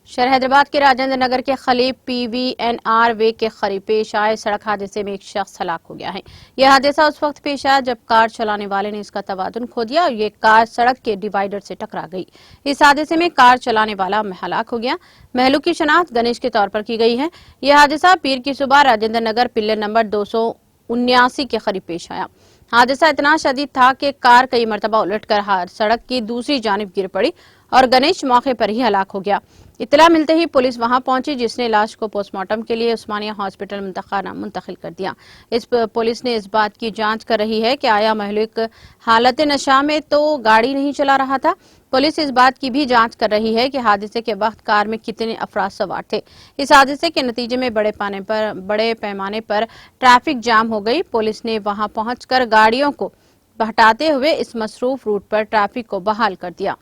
शहर हैदराबाद के राजेंद्र नगर के खलीब PVNR वे के करीब पेश आए सड़क हादसे में एक शख्स हलाक हो गया है। यह हादसा उस वक्त पेश आया जब कार चलाने वाले ने इसका तवाजुन खो दिया और ये कार सड़क के डिवाइडर से टकरा गई। इस हादसे में कार चलाने वाला हलाक हो गया। महलू की शनाख्त गणेश के तौर पर की गई है। यह हादसा पीर की सुबह राजेंद्र नगर पिल्लर नंबर 279 के करीब पेश आया। हादसा इतना शदीद था कि कार कई मरतबा उलटकर सड़क की दूसरी जानिब गिर पड़ी और गणेश मौके पर ही हलाक हो गया। इत्तला मिलते ही पुलिस वहां पहुंची, जिसने लाश को पोस्टमार्टम के लिए उस्मानिया हॉस्पिटल मुंतकिल कर दिया। पुलिस ने इस बात की जांच कर रही है कि आया महलूक हालत नशा में तो गाड़ी नहीं चला रहा था। पुलिस इस बात की भी जांच कर रही है कि हादसे के वक्त कार में कितने अफराद सवार थे। इस हादसे के नतीजे में बड़े पैमाने पर ट्रैफिक जाम हो गई। पुलिस ने वहां पहुंचकर गाड़ियों को हटाते हुए इस मसरूफ रूट पर ट्रैफिक को बहाल कर दिया।